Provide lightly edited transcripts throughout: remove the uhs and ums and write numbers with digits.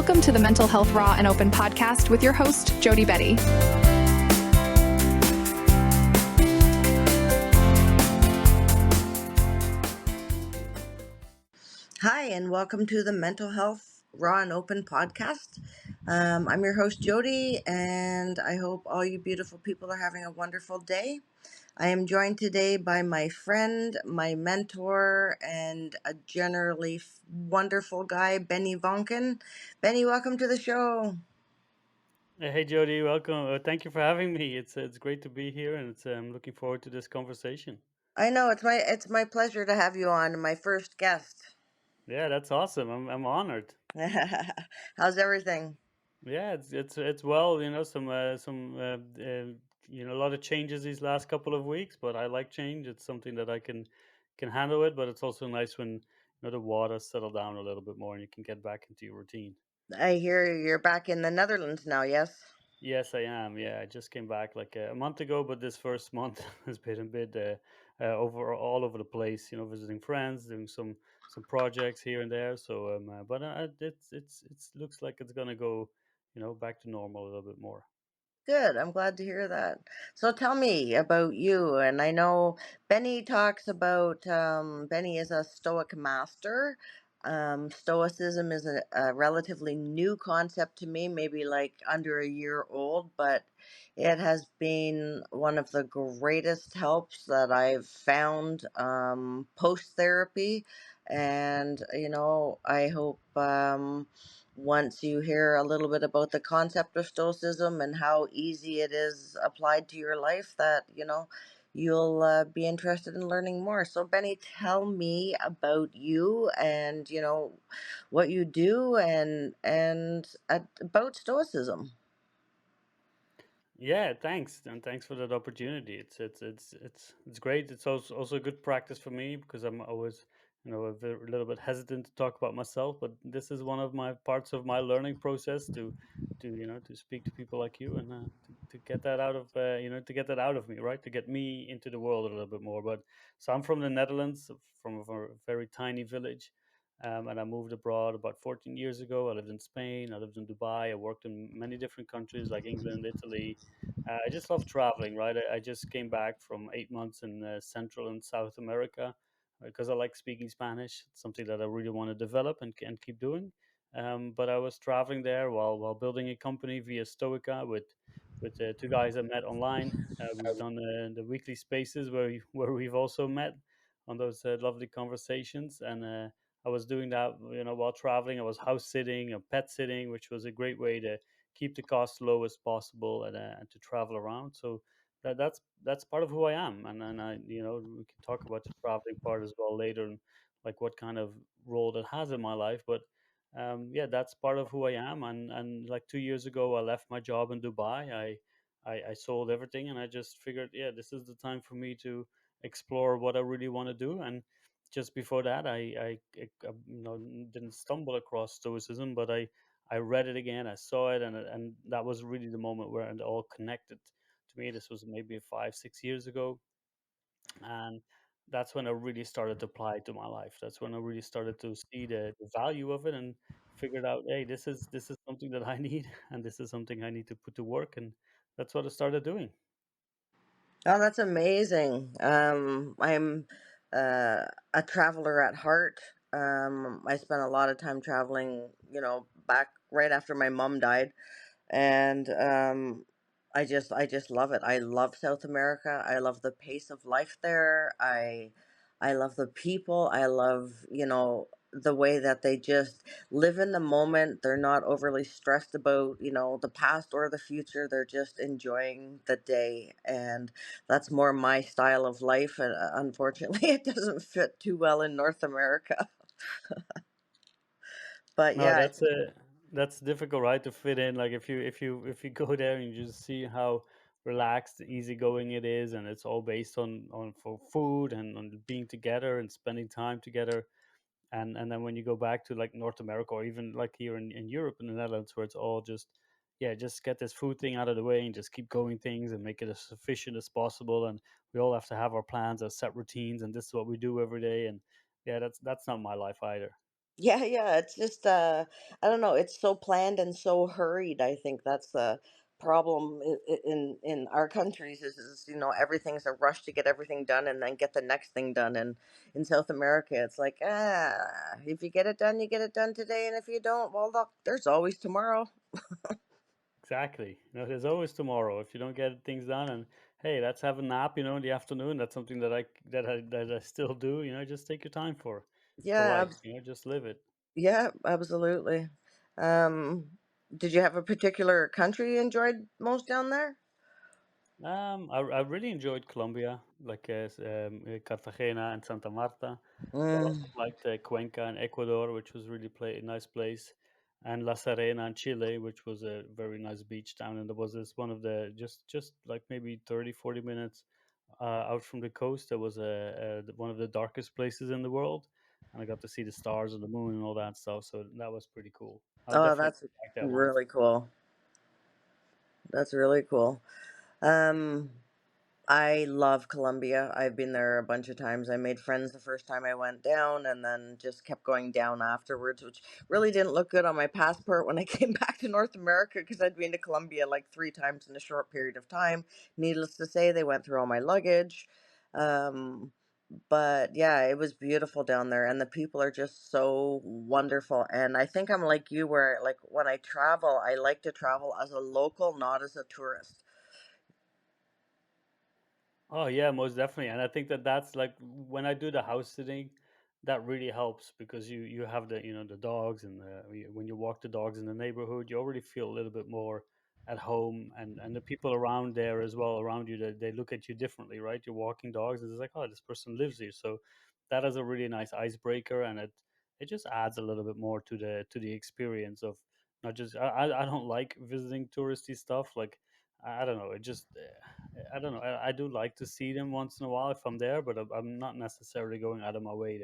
Welcome to the Mental Health Raw and Open podcast with your host, Jody Betty. Hi, and welcome to the Mental Health Raw and Open podcast. I'm your host, Jody, and I hope all you beautiful people are having a wonderful day. I am joined today by my friend, my mentor, and a generally wonderful guy, Benny Voncken. Benny, welcome to the show. Hey Jody, welcome. Thank you for having me. It's great to be here, and I'm looking forward to this conversation. I know it's my pleasure to have you on, my first guest. Yeah, that's awesome. I'm honored. How's everything? Yeah, it's well. A lot of changes these last couple of weeks, but I like change. It's something that I can handle it, but it's also nice when the water settle down a little bit more and you can get back into your routine. I hear you're back in the Netherlands now, yes? Yes, I am. Yeah, I just came back like a month ago, but this first month has been a bit over all over the place. Visiting friends, doing some projects here and there. So, but it's looks like it's gonna go, back to normal a little bit more. Good. I'm glad to hear that. So tell me about you. And I know Benny talks about, Benny is a Stoic master. Stoicism is a relatively new concept to me, maybe like under a year old, but it has been one of the greatest helps that I've found post therapy. And, I hope. Once you hear a little bit about the concept of stoicism and how easy it is applied to your life, that you'll be interested in learning more. So Benny, tell me about you and what you do and about stoicism. Yeah, thanks, and thanks for that opportunity. It's great. It's also good practice for me because I'm always, a little bit hesitant to talk about myself. But this is one of my parts of my learning process to speak to people like you and to get that out of to get that out of me, right? To get me into the world a little bit more. But so I'm from the Netherlands, from a very tiny village. And I moved abroad about 14 years ago. I lived in Spain. I lived in Dubai. I worked in many different countries like England, Italy. I just love traveling, right? I just came back from 8 months in Central and South America because I like speaking Spanish. It's something that I really want to develop and keep doing. But I was traveling there while building a company via Stoica with two guys I met online. We've done the weekly spaces where we've also met on those lovely conversations. And I was doing that, while traveling. I was house sitting, pet sitting, which was a great way to keep the cost low as possible and to travel around. So that's part of who I am, and I we can talk about the traveling part as well later, and like what kind of role that has in my life. But yeah, that's part of who I am. And like 2 years ago, I left my job in Dubai. I sold everything, and I just figured, yeah, this is the time for me to explore what I really want to do. And just before that, didn't stumble across Stoicism, but I read it again, I saw it, and that was really the moment where it all connected to me. This was maybe 5 6 years ago, and that's when I really started to apply it to my life. That's when I really started to see the value of it and figured out, hey, this is something that I need, and this is something I need to put to work, and that's what I started doing. Oh, that's amazing. I'm a traveler at heart. I spent a lot of time traveling, back right after my mom died, and I just love it. I love South America. I love the pace of life there. I love the people. I love, the way that they just live in the moment. They're not overly stressed about, the past or the future. They're just enjoying the day, and that's more my style of life. And unfortunately, it doesn't fit too well in North America. But No, yeah. that's difficult, right? To fit in. Like if you go there and you just see how relaxed, easygoing it is, and it's all based on for food and on being together and spending time together. And then when you go back to like North America or even like here in Europe in the Netherlands, where it's all just, yeah, just get this food thing out of the way and just keep going things and make it as efficient as possible. And we all have to have our plans, our set routines, and this is what we do every day. And yeah, that's not my life either. Yeah, yeah, it's just I don't know, it's so planned and so hurried. I think that's the problem in our countries is everything's a rush to get everything done and then get the next thing done. And in South America, it's like, if you get it done, you get it done today, and if you don't, well, look, there's always tomorrow. Exactly. There's always tomorrow if you don't get things done. And hey, let's have a nap. In the afternoon. That's something that I still do. Just take your time for Yeah, life. Just live it. yeah, absolutely. Um, did you have a particular country you enjoyed most down there? I really enjoyed Colombia, like Cartagena and Santa Marta, but I Mm. also liked Cuenca in Ecuador, which was really a nice place, and La Serena in Chile, which was a very nice beach town. And there was this one of the just like maybe 30, 40 minutes out from the coast. There was one of the darkest places in the world, and I got to see the stars and the moon and all that stuff. So that was pretty cool. I would Oh, definitely that's go back there once. really cool. That's really cool. Um, I love Colombia. I've been there a bunch of times. I made friends the first time I went down and then just kept going down afterwards, which really didn't look good on my passport when I came back to North America because I'd been to Colombia like 3 times in a short period of time. Needless to say, they went through all my luggage. Um, but yeah, it was beautiful down there, and the people are just so wonderful. And I think I'm like you, where like when I travel, I like to travel as a local, not as a tourist. Oh yeah, most definitely. And I think that's like when I do the house sitting, that really helps because you have the dogs and when you walk the dogs in the neighborhood, you already feel a little bit more at home, and the people around there as well around you, they look at you differently, right? You're walking dogs, and it's like, oh, this person lives here. So that is a really nice icebreaker, and it just adds a little bit more to the experience of not just I don't like visiting touristy stuff like I don't know. It just I don't know. I do like to see them once in a while if I'm there, but I'm not necessarily going out of my way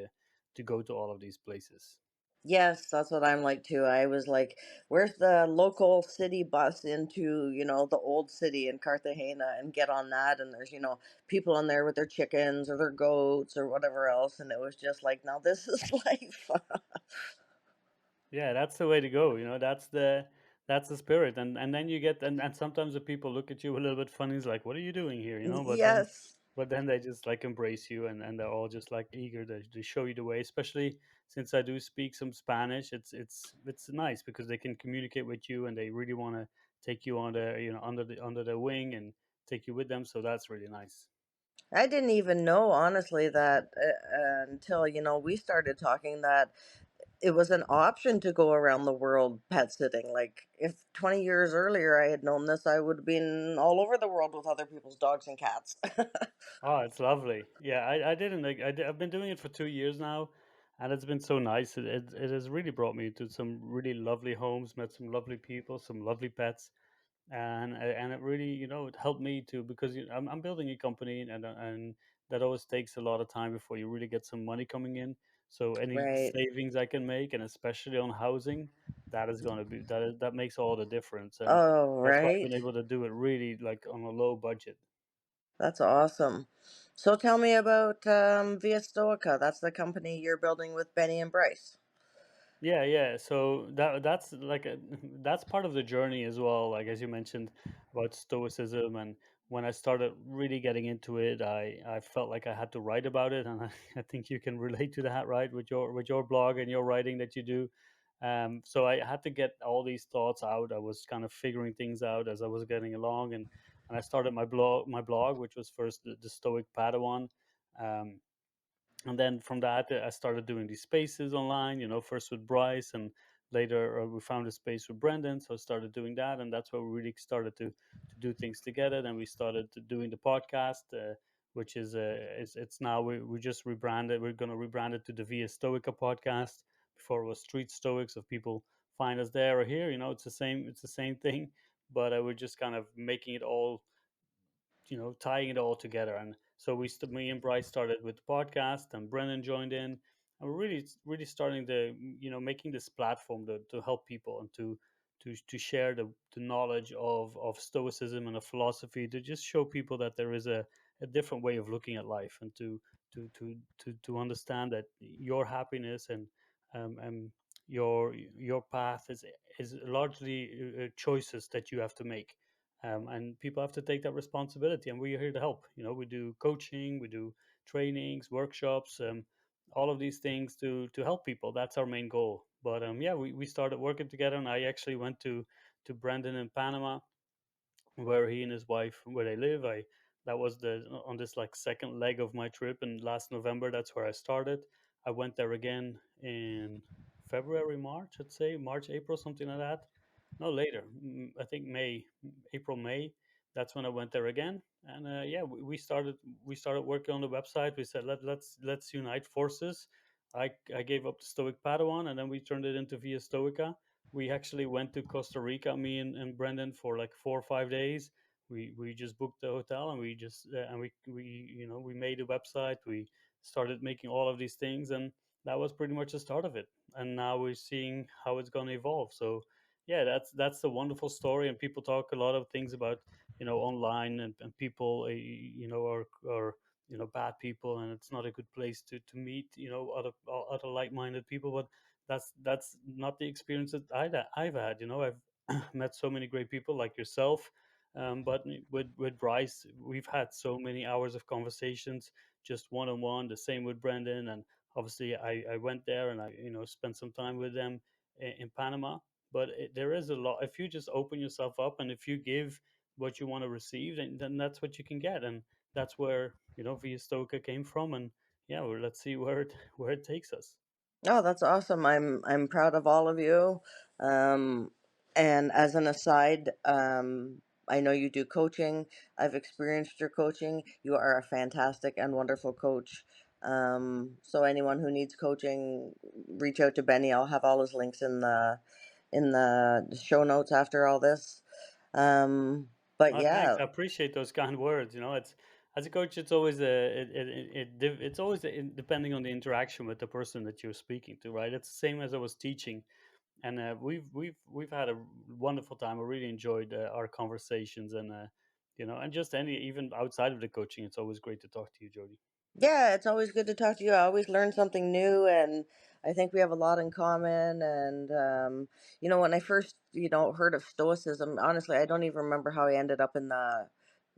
to go to all of these places. Yes, that's what I'm like too. I was like, where's the local city bus into, the old city in Cartagena and get on that? And there's, people in there with their chickens or their goats or whatever else. And it was just like, now this is life. Yeah, that's the way to go. That's the spirit. And then you get and sometimes the people look at you a little bit funny. It's like, what are you doing here? Yes. But then they just like embrace you, and they're all just like eager to show you the way. Especially since I do speak some Spanish, it's nice because they can communicate with you, and they really want to take you on their under their wing and take you with them. So that's really nice. I didn't even know, honestly, that until, we started talking that it was an option to go around the world pet sitting. Like, if 20 years earlier I had known this, I would have been all over the world with other people's dogs and cats. Oh, it's lovely. Yeah, I didn't like I've been doing it for 2 years now, and it's been so nice. It has really brought me to some really lovely homes, met some lovely people, some lovely pets, and it really it helped me to because I'm building a company, and that always takes a lot of time before you really get some money coming in. So any Right. savings I can make, and especially on housing, that is going to be that makes all the difference, and Oh, that's why I've right. been able to do it really like on a low budget. That's awesome. So tell me about Via Stoica. That's the company you're building with Benny and Bryce. Yeah, yeah. So that's like that's part of the journey as well. Like as you mentioned about Stoicism, and when I started really getting into it, I felt like I had to write about it, and I think you can relate to that, right? With your blog and your writing that you do. So I had to get all these thoughts out. I was kind of figuring things out as I was getting along, and I started my blog, which was first the Stoic Padawan. Um, and then from that I started doing these spaces online, first with Bryce, and later we found a space with Brendan, so I started doing that, and that's where we really started to do things together. Then we started doing the podcast, which is it's now we just rebranded. We're going to rebrand it to the Via Stoica Podcast. Before it was Street Stoics. If people find us there or here, it's the same thing, but we're just kind of making it all, tying it all together. And so me and Bryce started with the podcast, and Brennan joined in, and we're really, really starting to, making this platform to help people and to share the knowledge of Stoicism and a philosophy, to just show people that there is a different way of looking at life, and to understand that your happiness and your path is largely choices that you have to make, and people have to take that responsibility. And we're here to help. We do coaching, we do trainings, workshops, all of these things to help people. That's our main goal. But yeah, we started working together, and I actually went to Brandon in Panama, where he and his wife where they live. I That was the on this like second leg of my trip, and last November that's where I started. I went there again in February, March, I'd say March, April, something like that. No, later. I think May, April, May. That's when I went there again. And yeah, we started working on the website. We said let's unite forces. I gave up the Stoic Padawan, and then we turned it into Via Stoica. We actually went to Costa Rica, me and Brendan, for like 4 or 5 days. We just booked the hotel, and we made a website. We started making all of these things, and that was pretty much the start of it. And now we're seeing how it's going to evolve. So yeah, that's a wonderful story. And people talk a lot of things about online, and people are bad people, and it's not a good place to meet other like-minded people. But that's not the experience that I've had. I've met so many great people like yourself, but with Bryce, we've had so many hours of conversations, just one on one. The same with Brendan, and obviously I went there and I spent some time with them in Panama. But there is a lot. If you just open yourself up, and if you give what you want to receive, then that's what you can get. And that's where Via Stoica came from. And yeah, well, let's see where it takes us. Oh, that's awesome. I'm proud of all of you. Um, and as an aside, I know you do coaching. I've experienced your coaching. You are a fantastic and wonderful coach. So anyone who needs coaching, reach out to Benny. I'll have all his links in the show notes after all this. But Thanks. yeah, I appreciate those kind words. It's as a coach, it's always it's always depending on the interaction with the person that you're speaking to, right? It's the same as I was teaching, and we've had a wonderful time. I really enjoyed our conversations, and and just any even outside of the coaching, it's always great to talk to you, Jody. yeah, it's always good to talk to you. I always learn something new, and I think we have a lot in common. And when I first heard of Stoicism, honestly, I don't even remember how I ended up in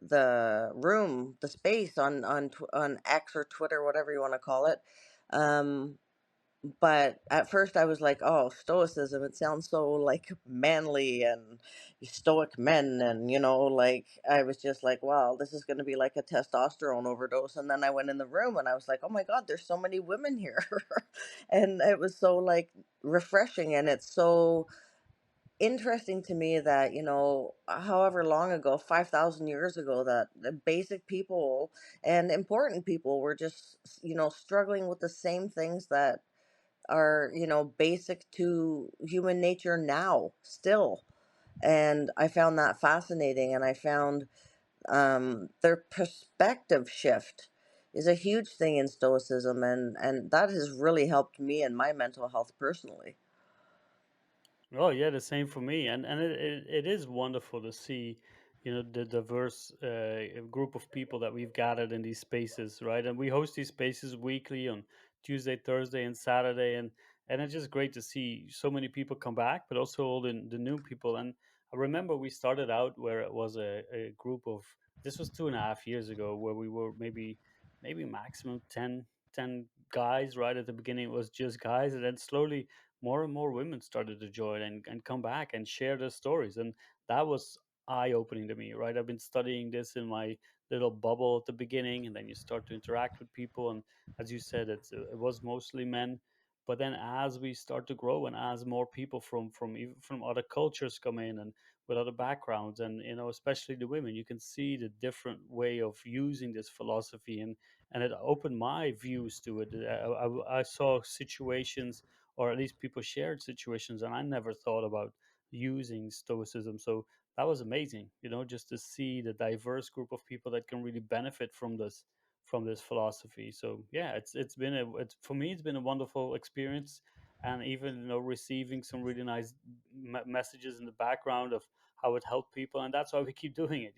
the room, the space on X or Twitter, whatever you want to call it. Um, but at first I was like, oh, stoicism, it sounds so like manly and stoic men, and like I was just like, wow, this is going to be like a testosterone overdose. And then I went in the room and I was like, oh my god, there's so many women here. And it was so like refreshing, and it's so interesting to me that however long ago, 5,000 years ago, that the basic people and important people were just struggling with the same things that are basic to human nature now still. And I found that fascinating, and I found their perspective shift is a huge thing in stoicism, and that has really helped me in my mental health personally. Oh yeah, the same for me, and it is wonderful to see, the diverse group of people that we've gathered in these spaces, right? And we host these spaces weekly on Tuesday, Thursday, and Saturday, and it's just great to see so many people come back, but also all the new people. And I remember we started out where it was a group of, this was 2.5 years ago, where we were maybe maximum 10 guys. Right at the beginning, it was just guys, and then slowly more and more women started to join and come back and share their stories. And that was eye-opening to me, right? I've been studying this in my little bubble at the beginning, and then you start to interact with people. And as you said, it was mostly men. But then as we start to grow, and as more people from other cultures come in, and with other backgrounds, and especially the women, you can see the different way of using this philosophy. And it opened my views to it. I saw situations, or at least people shared situations, and I never thought about using stoicism. So that was amazing, just to see the diverse group of people that can really benefit from this philosophy. So yeah, it's for me, it's been a wonderful experience. And even receiving some really nice messages in the background of how it helped people, and that's why we keep doing it.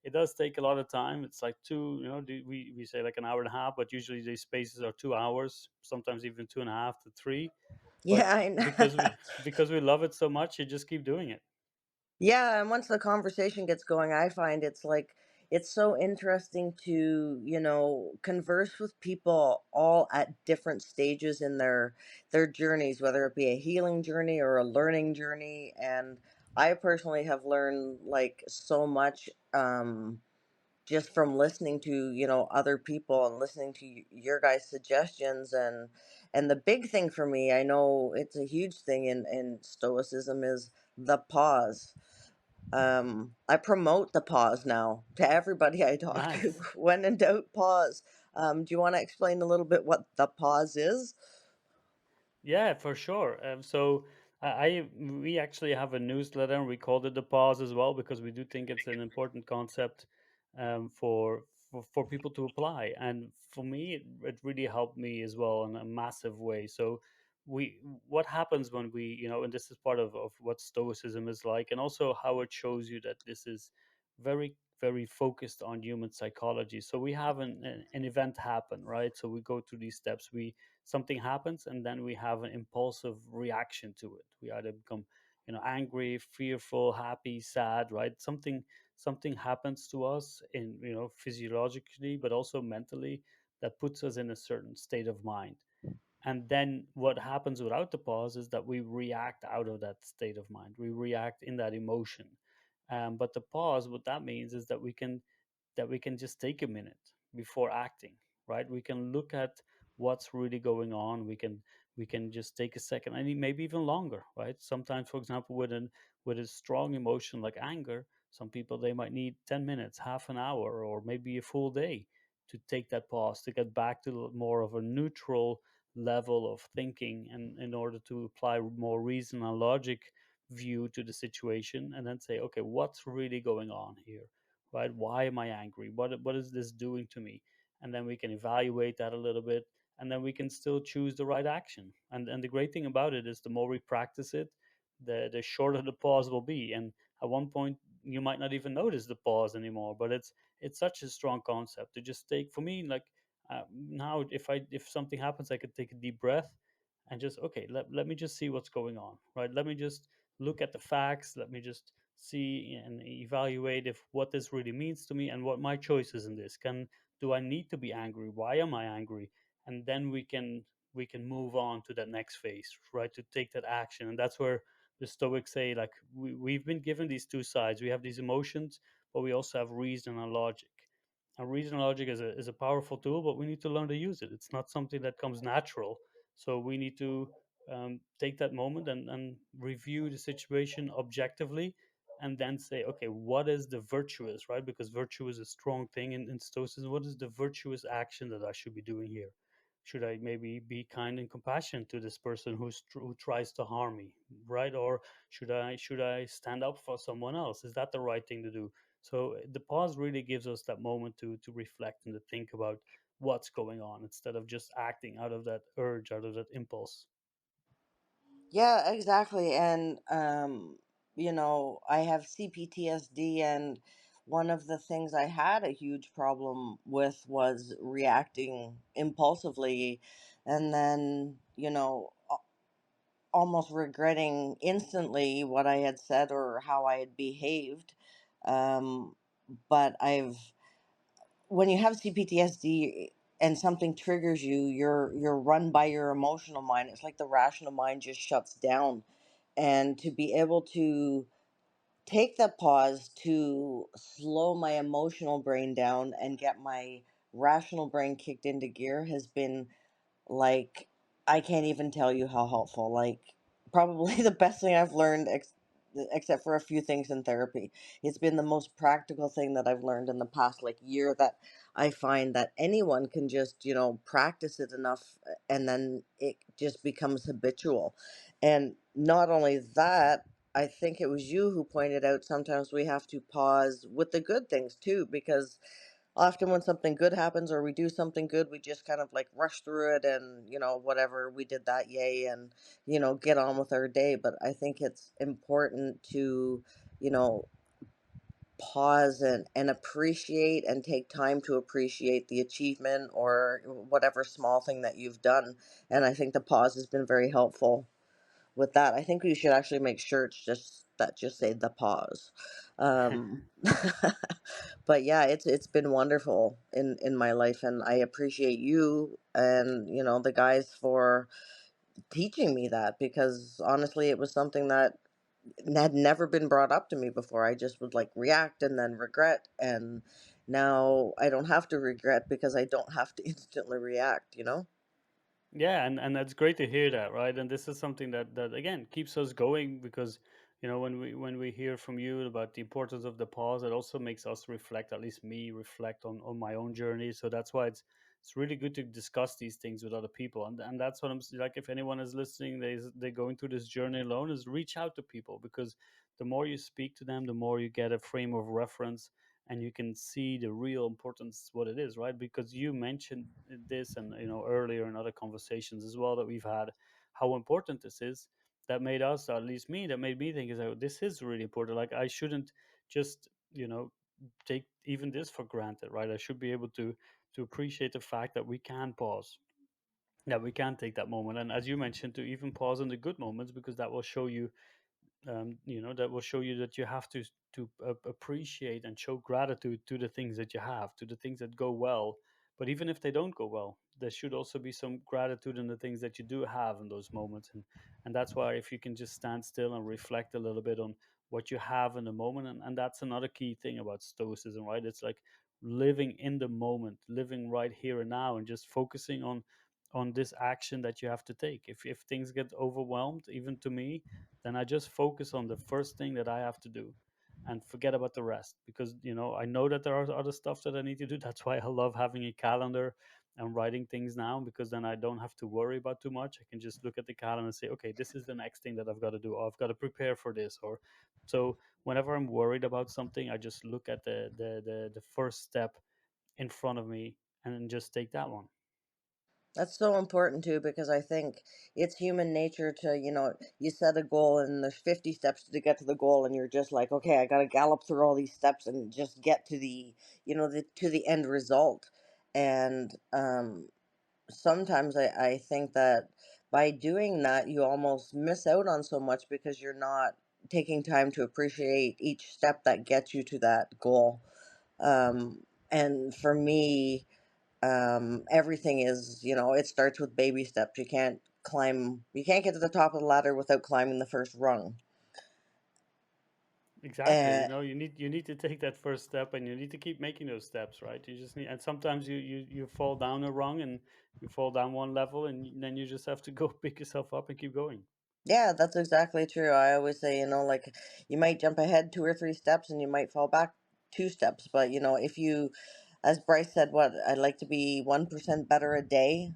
It does take a lot of time. It's like we say like an hour and a half, but usually these spaces are 2 hours, sometimes even 2.5 to 3. but Yeah, I know. because we love it so much, you just keep doing it. Yeah, and once the conversation gets going, I find it's like it's so interesting to, converse with people all at different stages in their journeys, whether it be a healing journey or a learning journey. And I personally have learned like so much just from listening to, other people and listening to your guys' suggestions. And the big thing for me, I know it's a huge thing in stoicism, is the pause. I promote the pause now to everybody I talk to. Nice. When in doubt, pause. Do you want to explain a little bit what the pause is? Yeah, for sure. So we actually have a newsletter, and we called it the pause as well, because we do think it's an important concept for people to apply. And for me, it really helped me as well in a massive way. So we what happens when we, and this is part of what stoicism is like, and also how it shows you that this is very, very focused on human psychology. So we have an event happen, right? So we go through these steps. We Something happens, and then we have an impulsive reaction to it. We either become, angry, fearful, happy, sad, right? Something happens to us in, physiologically, but also mentally, that puts us in a certain state of mind. And then what happens without the pause is that we react out of that state of mind. We react in that emotion. But the pause, what that means is that we can just take a minute before acting, right? We can look at what's really going on. We can just take a second, and maybe even longer, right? Sometimes, for example, with a strong emotion like anger, some people, they might need 10 minutes, half an hour, or maybe a full day to take that pause, to get back to more of a neutral level of thinking, and in order to apply more reason and logic view to the situation, and then say, okay, what's really going on here, right? Why am I angry? What is this doing to me? And then we can evaluate that a little bit, and then we can still choose the right action. And the great thing about it is, the more we practice it, the shorter the pause will be. And at one point, you might not even notice the pause anymore. But it's such a strong concept to just take. For me, like, now, if something happens, I could take a deep breath and just, okay, let me just see what's going on, right? Let me just look at the facts. Let me just see and evaluate if what this really means to me, and what my choices in this. Do I need to be angry? Why am I angry? And then we can move on to that next phase, right? To take that action. And that's where the Stoics say, like, we've been given these two sides. We have these emotions, but we also have reason and logic. And reason and logic is a powerful tool, but we need to learn to use it. It's not something that comes natural. So we need to take that moment and review the situation objectively, and then say, okay, what is the virtuous, right? Because virtue is a strong thing in Stoicism. What is the virtuous action that I should be doing here? Should I maybe be kind and compassionate to this person who tries to harm me, right? Or should I stand up for someone else? Is that the right thing to do? So the pause really gives us that moment to reflect and to think about what's going on, instead of just acting out of that urge, out of that impulse. Yeah, exactly. And I have CPTSD, and one of the things I had a huge problem with was reacting impulsively, and then, almost regretting instantly what I had said or how I had behaved. Um, but when you have CPTSD and something triggers you, you're run by your emotional mind. It's like the rational mind just shuts down. And to be able to take that pause to slow my emotional brain down and get my rational brain kicked into gear has been, like, I can't even tell you how helpful. Like, probably the best thing I've learned, except for a few things in therapy. It's been the most practical thing that I've learned in the past, like, year, that I find that anyone can just, practice it enough, and then it just becomes habitual. And not only that, I think it was you who pointed out sometimes we have to pause with the good things too, because often when something good happens or we do something good, we just kind of like rush through it and, whatever, we did that, yay, and, get on with our day. But I think it's important to, you know pause and appreciate and take time to appreciate the achievement or whatever small thing that you've done. And I think the pause has been very helpful with that. I think we should actually make shirts just say the pause. Um, but yeah, it's been wonderful in my life, and I appreciate you and the guys for teaching me that, because honestly, it was something that had never been brought up to me before. I just would like react and then regret, and now I don't have to regret because I don't have to instantly react. Yeah, and that's great to hear that, right? And this is something that again keeps us going, because when we hear from you about the importance of the pause, it also makes us reflect, at least me reflect on my own journey. So that's why it's really good to discuss these things with other people, and that's what like, if anyone is listening, they're going through this journey alone, is reach out to people, because the more you speak to them, the more you get a frame of reference, and you can see the real importance what it is, right? Because you mentioned this, and earlier in other conversations as well that we've had, how important this is. That made us, at least me, that made me think, is that this is really important. Like, I shouldn't just take even this for granted, right? I should be able to appreciate the fact that we can pause, that we can take that moment, and as you mentioned, to even pause in the good moments, because that will show you, that will show you that you have to appreciate and show gratitude to the things that you have, to the things that go well. But even if they don't go well, there should also be some gratitude in the things that you do have in those moments. And that's why, if you can just stand still and reflect a little bit on what you have in the moment, and that's another key thing about stoicism, right? It's like living in the moment, living right here and now, and just focusing on this action that you have to take. If things get overwhelmed, even to me, then I just focus on the first thing that I have to do and forget about the rest, because I know that there are other stuff that I need to do. That's why I love having a calendar and writing things down, because then I don't have to worry about too much. I can just look at the calendar and say, okay, this is the next thing that I've got to do, or I've got to prepare for this. Or so whenever I'm worried about something, I just look at the first step in front of me and then just take that one. That's so important too, because I think it's human nature to, you set a goal and there's 50 steps to get to the goal, and you're just like, okay, I got to gallop through all these steps and just get to the end result. And sometimes I think that by doing that, you almost miss out on so much because you're not taking time to appreciate each step that gets you to that goal. And for me, everything is, it starts with baby steps. You can't get to the top of the ladder without climbing the first rung. Exactly. And You need to take that first step, and you need to keep making those steps, right? You just need, and sometimes you fall down a rung, and you fall down one level, and then you just have to go pick yourself up and keep going. yeah, that's exactly true. I always say, like, you might jump ahead 2 or 3 steps and you might fall back 2 steps, but if you, as Bryce said, what, I'd like to be 1% better a day.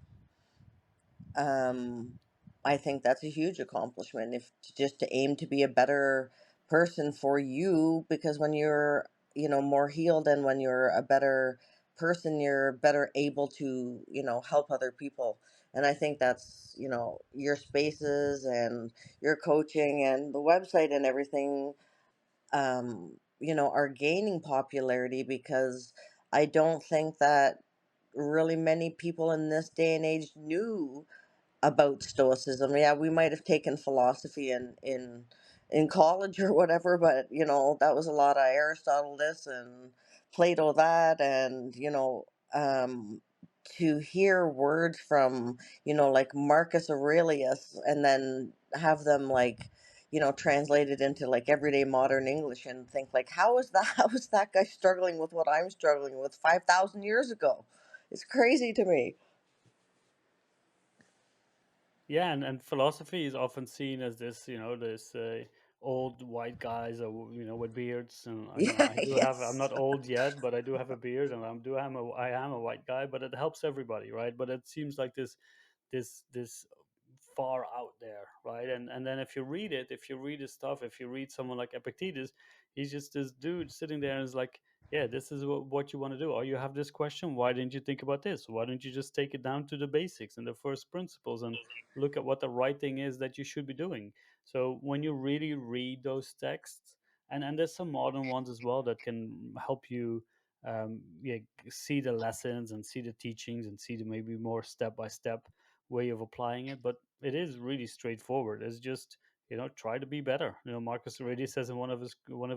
um, I think that's a huge accomplishment, if just to aim to be a better person for you, because when you're, more healed, and when you're a better person, you're better able to, help other people. And I think that's, your spaces and your coaching and the website and everything, are gaining popularity, because I don't think that really many people in this day and age knew about Stoicism. Yeah, we might have taken philosophy in college or whatever, but that was a lot of Aristotle this and Plato that, and to hear words from like Marcus Aurelius, and then have them like translated into like everyday modern English, and think like, how is that how is that guy struggling with what I'm struggling with 5,000 years ago? It's crazy to me. Yeah, and philosophy is often seen as this, this old white guys, or with beards, and Yeah, I do have. I'm yes. not old yet, but I do have a beard, and I am a white guy, but it helps everybody, right? But it seems like this far out there, right? And then if you read his stuff, if you read someone like Epictetus, he's just this dude sitting there and is like, yeah, this is what you want to do. Or you have this question, why didn't you think about this? Why don't you just take it down to the basics and the first principles, and look at what the right thing is that you should be doing? So when you really read those texts, and there's some modern ones as well that can help you yeah, see the lessons and see the teachings and see the maybe more step by step way of applying it. But it is really straightforward. It's just, try to be better. Marcus Aurelius says in one of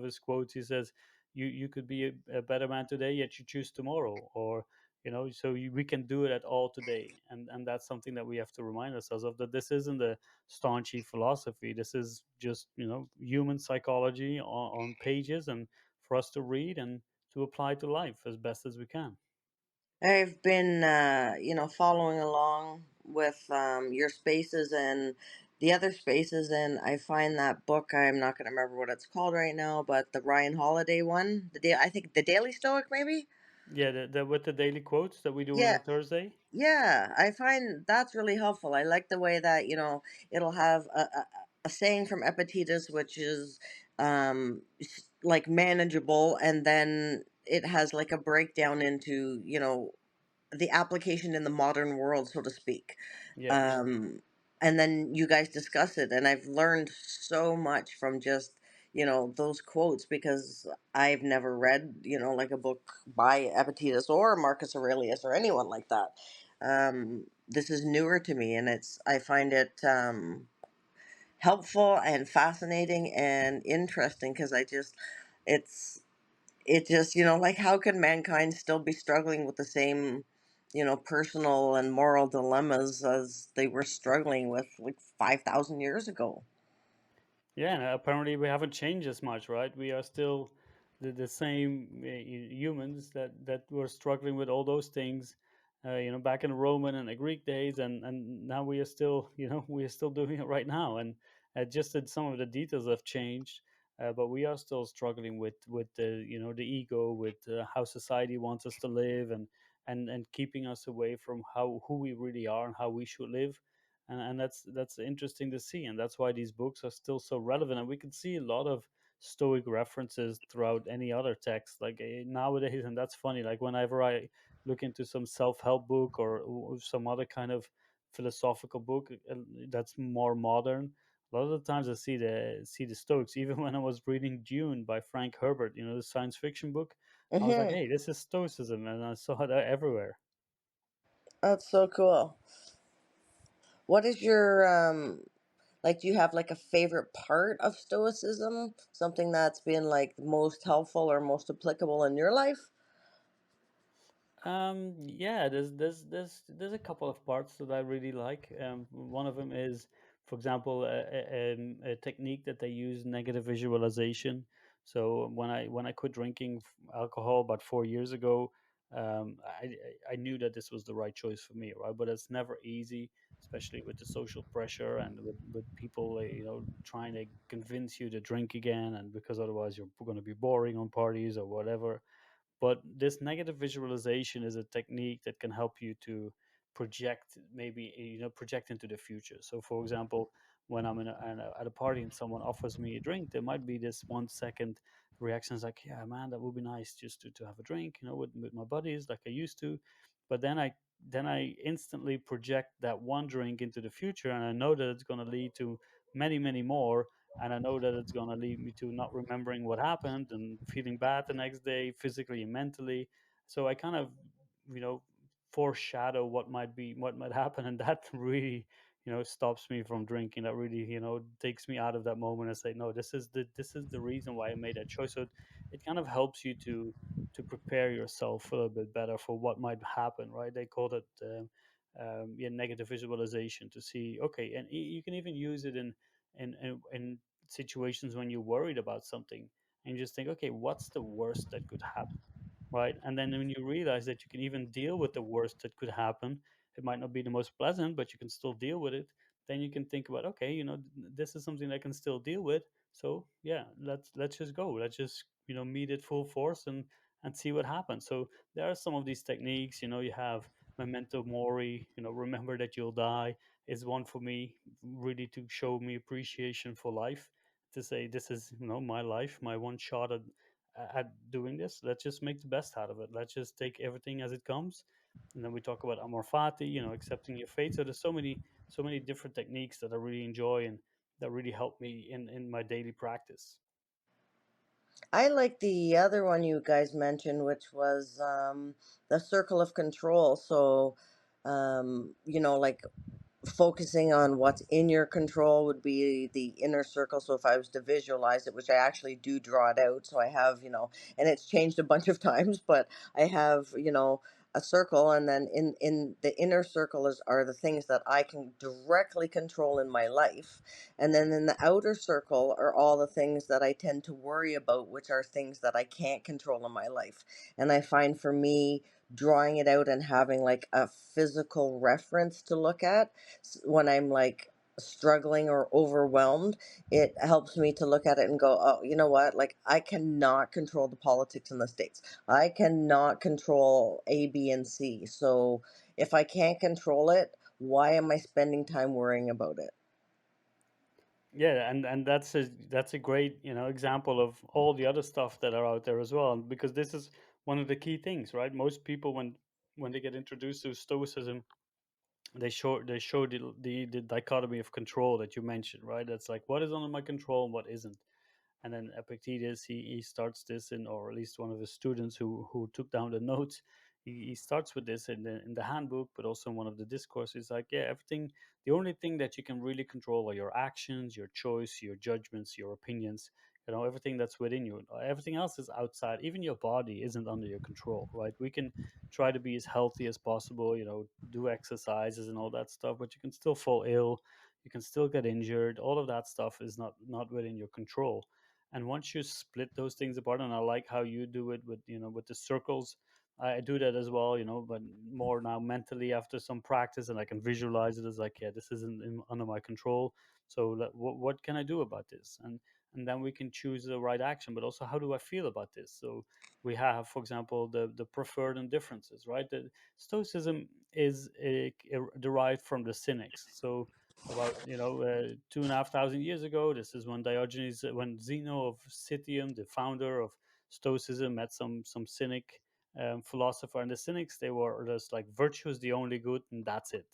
his quotes, he says, you could be a better man today, yet you choose tomorrow. Or we can do it at all today. And that's something that we have to remind ourselves of, that this isn't a staunchy philosophy. This is just human psychology on pages, and for us to read and to apply to life as best as we can. I've been, following along with your spaces and the other spaces, and I find that book. I'm not going to remember what it's called right now, but the Ryan Holiday one, I think the Daily Stoic, maybe. Yeah, with the daily quotes that we do on Yeah, a Thursday. yeah, I find that's really helpful. I like the way that it'll have a saying from Epictetus, which is like manageable, and then it has like a breakdown into the application in the modern world, so to speak. Yeah. Um, and then you guys discuss it, and I've learned so much from just those quotes, because I've never read like a book by Epictetus or Marcus Aurelius or anyone like that. This is newer to me, and I find it helpful and fascinating and interesting, because it's it just like, how can mankind still be struggling with the same personal and moral dilemmas as they were struggling with like 5,000 years ago? Yeah, and apparently we haven't changed as much, right? We are still the same humans that were struggling with all those things, back in the Roman and the Greek days, and now we are still, we are still doing it right now, and just that some of the details have changed, but we are still struggling with the the ego, with how society wants us to live, and keeping us away from who we really are and how we should live. And that's interesting to see, and that's why these books are still so relevant, and we can see a lot of stoic references throughout any other text, like nowadays. And that's funny, like whenever I look into some self-help book or some other kind of philosophical book that's more modern, a lot of the times I see the Stoics. Even when I was reading Dune by Frank Herbert, the science fiction book, I was like, Hmm. hey, this is Stoicism, and I saw it everywhere. That's so cool. What is your like, do you have like a favorite part of stoicism, something that's been like most helpful or most applicable in your life? Yeah, there's a couple of parts that I really like. One of them is, for example, a technique that they use, negative visualization. So when I quit drinking alcohol about 4 years ago, I knew that this was the right choice for me, right? But it's never easy, especially with the social pressure and with people, trying to convince you to drink again, and because otherwise you're going to be boring on parties or whatever. But this negative visualization is a technique that can help you to project, maybe project into the future. So for example, when I'm at a party and someone offers me a drink, there might be this 1 second reaction, is like, yeah man, that would be nice just to have a drink, with my buddies like I used to. But then I instantly project that one drink into the future, and I know that it's going to lead to many, many more. And I know that it's going to lead me to not remembering what happened and feeling bad the next day, physically and mentally. So I kind of, you know, foreshadow what might happen, and that really, stops me from drinking. That really, takes me out of that moment and say, no, this is the reason why I made that choice. So it kind of helps you to prepare yourself a little bit better for what might happen, right? They call it yeah, negative visualization, to see, okay, and you can even use it in situations when you're worried about something, and you just think, okay, what's the worst that could happen, right? And then when you realize that you can even deal with the worst that could happen, it might not be the most pleasant, but you can still deal with it. Then you can think about, okay, this is something I can still deal with. So yeah, let's just go. Let's just meet it full force and see what happens. So there are some of these techniques. You have memento mori. Remember that you'll die is one for me, really to show me appreciation for life. To say, this is my life, my one shot at doing this. Let's just make the best out of it. Let's just take everything as it comes. And then we talk about amor fati, accepting your fate. So there's so many different techniques that I really enjoy and that really help me in my daily practice. I like the other one you guys mentioned, which was the circle of control. So, like focusing on what's in your control would be the inner circle. So if I was to visualize it, which I actually do draw it out, so I have, and it's changed a bunch of times, but I have, a circle, and then in the inner circle are the things that I can directly control in my life, and then in the outer circle are all the things that I tend to worry about, which are things that I can't control in my life. And I find for me, drawing it out and having like a physical reference to look at when I'm like struggling or overwhelmed, it helps me to look at it and go, oh, you know what? Like, I cannot control the politics in the States. I cannot control A, B, and C. So if I can't control it, why am I spending time worrying about it? Yeah, and that's a great, example of all the other stuff that are out there as well. And because this is one of the key things, right? Most people, when they get introduced to Stoicism, they show the dichotomy of control that you mentioned, right? That's like, what is under my control and what isn't. And then Epictetus, he starts this in, or at least one of his students who took down the notes, he starts with this in the handbook, but also in one of the discourses. Like, yeah, everything, the only thing that you can really control are your actions, your choice, your judgments, your opinions. Everything that's within you. Everything else is outside. Even your body isn't under your control, right? We can try to be as healthy as possible, do exercises and all that stuff, but you can still fall ill, you can still get injured. All of that stuff is not within your control. And once you split those things apart, and I like how you do it with with the circles. I do that as well, but more now mentally after some practice, and I can visualize it as like, yeah, this isn't under my control. So what can I do about this? And then we can choose the right action. But also, how do I feel about this? So we have, for example, the preferred and differences, right? The Stoicism is derived from the Cynics. So about 2,500 years ago. This is when Diogenes, when Zeno of Citium, the founder of Stoicism, met some Cynic philosopher, and the Cynics, they were just like, virtue is the only good, and that's it,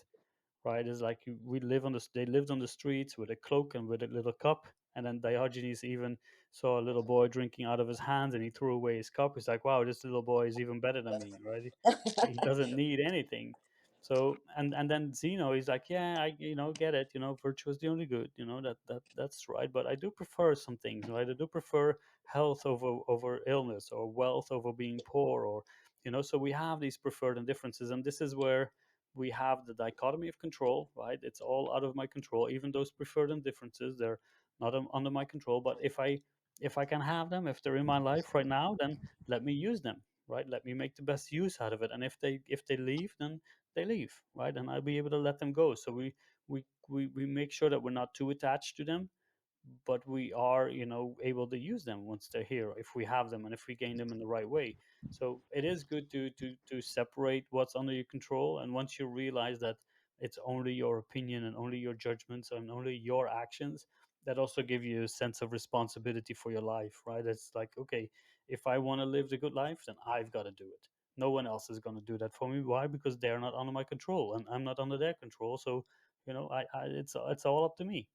right? It's like, we live on the they lived on the streets with a cloak and with a little cup. And then Diogenes even saw a little boy drinking out of his hands, and he threw away his cup. He's like, wow, this little boy is even better than me, right? He doesn't need anything. So, and then Zeno is like, yeah, I get it, virtue is the only good, that's right. But I do prefer some things, right? I do prefer health over illness, or wealth over being poor, or so we have these preferred and differences. And this is where we have the dichotomy of control, right? It's all out of my control. Even those preferred and differences, they're not under my control. But if I can have them, if they're in my life right now, then let me use them, right? Let me make the best use out of it. And if they leave, then they leave, right? And I'll be able to let them go. So we make sure that we're not too attached to them, but we are able to use them once they're here, if we have them and if we gain them in the right way. So it is good to separate what's under your control. And once you realize that it's only your opinion and only your judgments and only your actions, that also give you a sense of responsibility for your life, right? It's like, okay, if I want to live the good life, then I've got to do it. No one else is going to do that for me. Why? Because they're not under my control and I'm not under their control. So it's all up to me.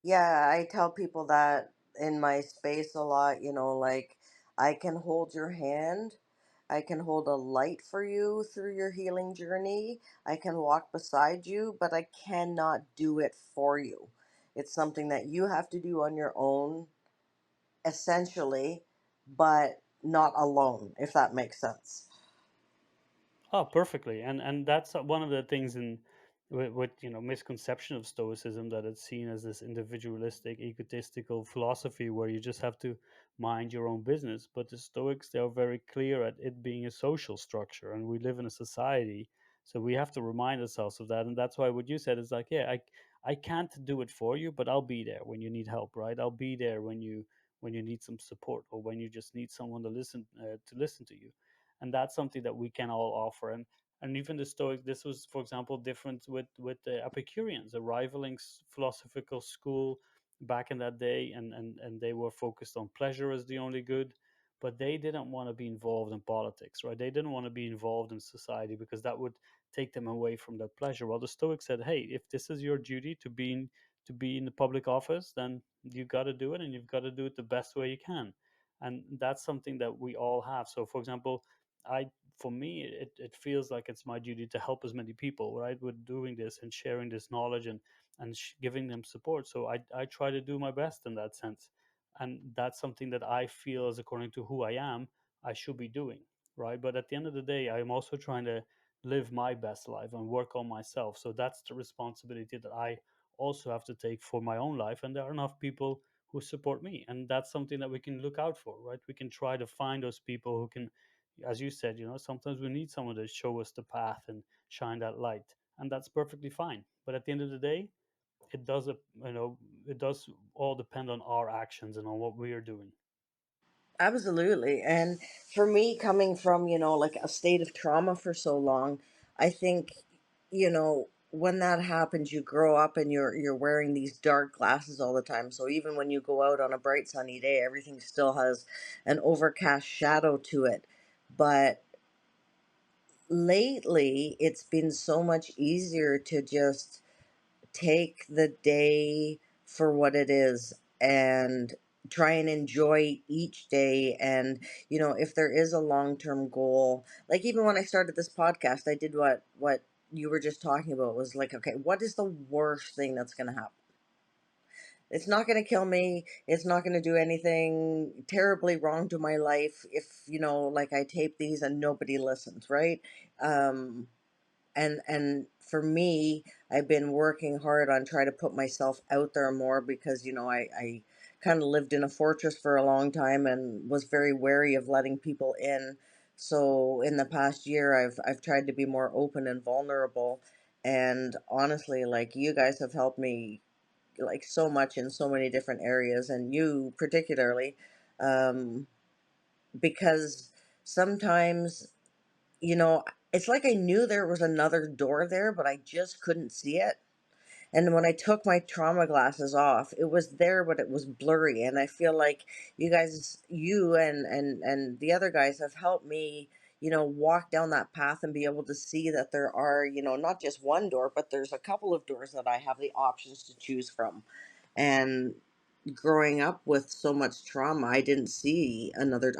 Yeah, I tell people that in my space a lot, like, I can hold your hand. I can hold a light for you through your healing journey. I can walk beside you, but I cannot do it for you. It's something that you have to do on your own, essentially, but not alone, if that makes sense. Oh, perfectly. And that's one of the things in with misconception of Stoicism, that it's seen as this individualistic, egotistical philosophy where you just have to mind your own business. But the Stoics, they are very clear at it being a social structure, and we live in a society, so we have to remind ourselves of that. And that's why what you said is like, yeah, I can't do it for you, but I'll be there when you need help, right? I'll be there when you need some support, or when you just need someone to listen to you. And that's something that we can all offer. And even the Stoics, this was, for example, different with the Epicureans, a rivaling philosophical school back in that day. And they were focused on pleasure as the only good, but they didn't want to be involved in politics, right? They didn't want to be involved in society, because that would take them away from that pleasure. While the Stoics said, hey, if this is your duty to be in the public office, then you got to do it, and you've got to do it the best way you can. And that's something that we all have. So for example, I for me it feels like it's my duty to help as many people, right, with doing this and sharing this knowledge and giving them support. So I try to do my best in that sense, and that's something that I feel as according to who I am I should be doing, right? But at the end of the day, I'm also trying to live my best life and work on myself. So that's the responsibility that I also have to take for my own life. And there are enough people who support me, and that's something that we can look out for, right? We can try to find those people who can, as you said, sometimes we need someone to show us the path and shine that light, and that's perfectly fine. But at the end of the day, it does it does all depend on our actions and on what we are doing. Absolutely. And for me, coming from, like a state of trauma for so long, I think, when that happens, you grow up and you're wearing these dark glasses all the time. So even when you go out on a bright sunny day, everything still has an overcast shadow to it. But lately, it's been so much easier to just take the day for what it is and try and enjoy each day. And if there is a long-term goal, like even when I started this podcast, I did what you were just talking about, was like, okay, what is the worst thing that's going to happen? It's not going to kill me. It's not going to do anything terribly wrong to my life if like I tape these and nobody listens, right? um and for me, I've been working hard on trying to put myself out there more, because I kind of lived in a fortress for a long time and was very wary of letting people in. So in the past year, I've tried to be more open and vulnerable. And honestly, like, you guys have helped me like so much in so many different areas, and you particularly, um because sometimes, you know, it's like I knew there was another door there, but I just couldn't see it. And when I took my trauma glasses off, it was there, but it was blurry. And I feel like you and the other guys have helped me, walk down that path and be able to see that there are, not just one door, but there's a couple of doors that I have the options to choose from. And growing up with so much trauma, I didn't even see another